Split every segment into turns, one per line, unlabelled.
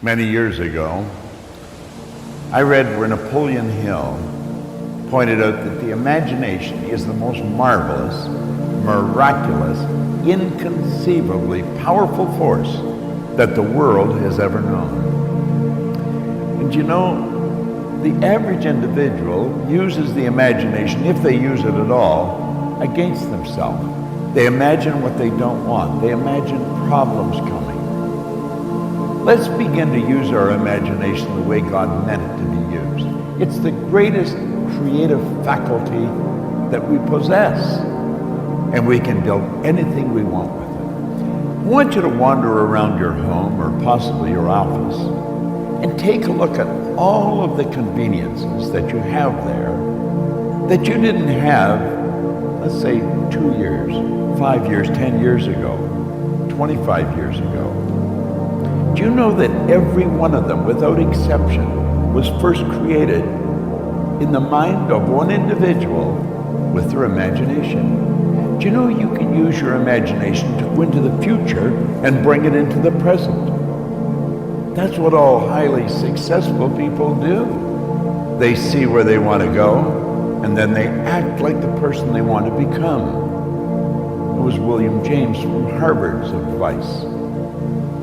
Many years ago, I read where Napoleon Hill pointed out that the imagination is the most marvelous, miraculous, inconceivably powerful force that the world has ever known. And you know, the average individual uses the imagination, if they use it at all, against themselves. They imagine what they don't want. They imagine problems coming. Let's begin to use our imagination the way God meant it to be used. It's the greatest creative faculty that we possess, and we can build anything we want with it. I want you to wander around your home or possibly your office and take a look at all of the conveniences that you have there that you didn't have, let's say, 2 years, 5 years, 10 years ago, 25 years ago. Do you know that every one of them, without exception, was first created in the mind of one individual with their imagination? Do you know you can use your imagination to go into the future and bring it into the present? That's what all highly successful people do. They see where they want to go, and then they act like the person they want to become. It was William James from Harvard's advice.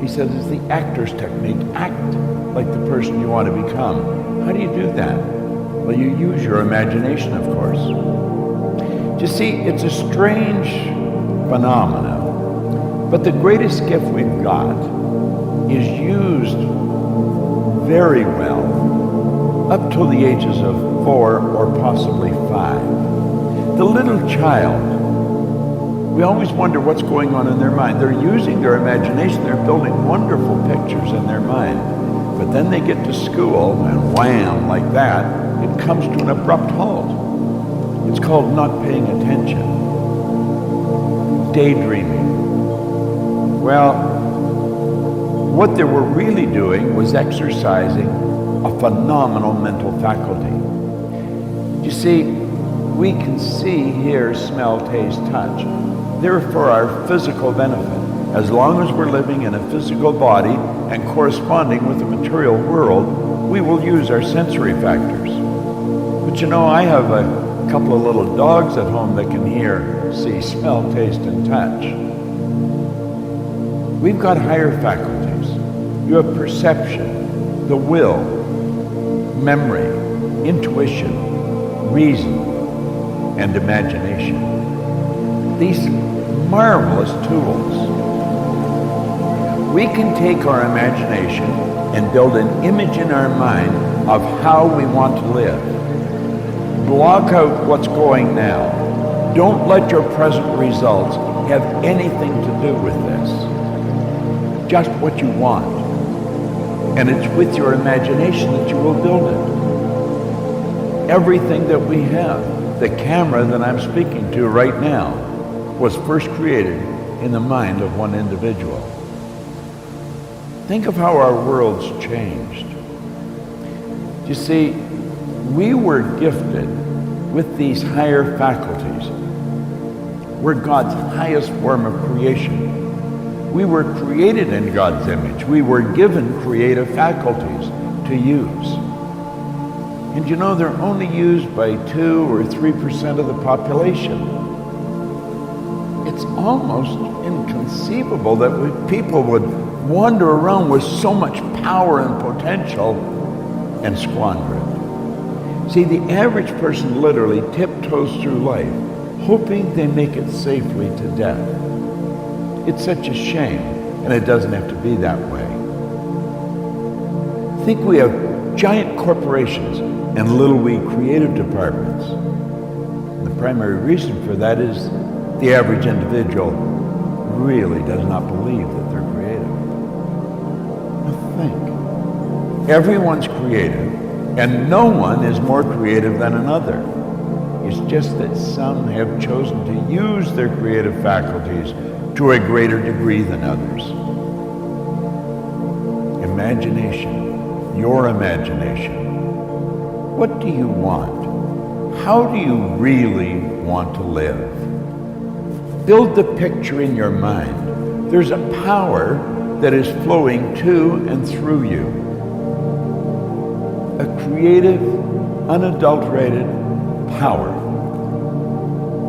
He said it's the actor's technique. Act like the person you want to become. How do you do that? Well, you use your imagination, of course. You see, it's a strange phenomenon, but the greatest gift we've got is used very well up till the ages of 4 or possibly 5. The little child, we always wonder what's going on in their mind. They're using their imagination. They're building wonderful pictures in their mind. But then they get to school, and wham, like that, it comes to an abrupt halt. It's called not paying attention. Daydreaming. Well, what they were really doing was exercising a phenomenal mental faculty. You see, we can see, hear, smell, taste, touch. They're for our physical benefit. As long as we're living in a physical body and corresponding with the material world, we will use our sensory factors. But you know, I have a couple of little dogs at home that can hear, see, smell, taste, and touch. We've got higher faculties. You have perception, the will, memory, intuition, reason, and imagination. These marvelous tools. We can take our imagination and build an image in our mind of how we want to live. Block out what's going now. Don't let your present results have anything to do with this. Just what you want. And it's with your imagination that you will build it. Everything that we have, the camera that I'm speaking to right now, was first created in the mind of one individual. Think of how our world's changed. You see, we were gifted with these higher faculties. We're God's highest form of creation. We were created in God's image. We were given creative faculties to use. And you know, they're only used by 2 or 3% of the population. It's almost inconceivable that people would wander around with so much power and potential and squander it. See, the average person literally tiptoes through life, hoping they make it safely to death. It's such a shame, and it doesn't have to be that way. I think we have giant corporations and little wee creative departments. And the primary reason for that is the average individual really does not believe that they're creative. Now think. Everyone's creative, and no one is more creative than another. It's just that some have chosen to use their creative faculties to a greater degree than others. Imagination, your imagination. What do you want? How do you really want to live? Build the picture in your mind. There's a power that is flowing to and through you. A creative, unadulterated power.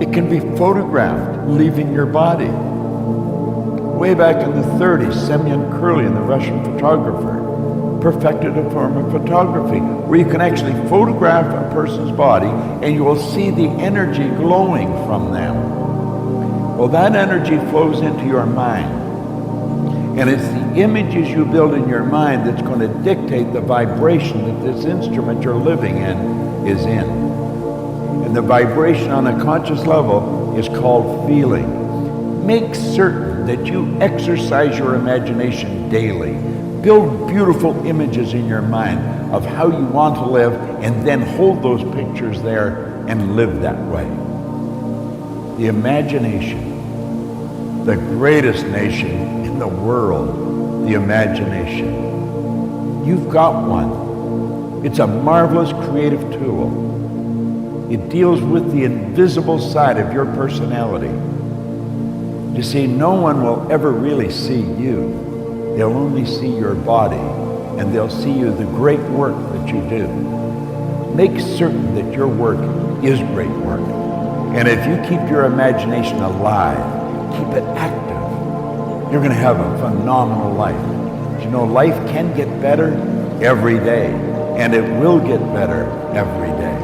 It can be photographed leaving your body. Way back in the 30s, Semyon Kurlin, the Russian photographer, perfected a form of photography where you can actually photograph a person's body and you will see the energy glowing from them. Well, that energy flows into your mind. And it's the images you build in your mind that's going to dictate the vibration that this instrument you're living in is in. And the vibration on a conscious level is called feeling. Make certain that you exercise your imagination daily. Build beautiful images in your mind of how you want to live, and then hold those pictures there and live that way. The imagination, the greatest nation in the world, the imagination. You've got one. It's a marvelous creative tool. It deals with the invisible side of your personality. You see, no one will ever really see you. They'll only see your body, and they'll see you the great work that you do. Make certain that your work is great work. And if you keep your imagination alive, keep it active, you're going to have a phenomenal life. You know, life can get better every day, and it will get better every day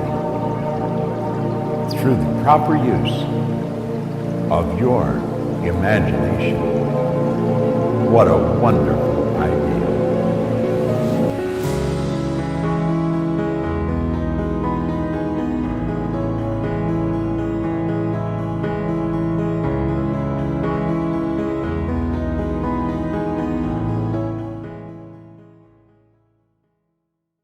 through the proper use of your imagination. What a wonderful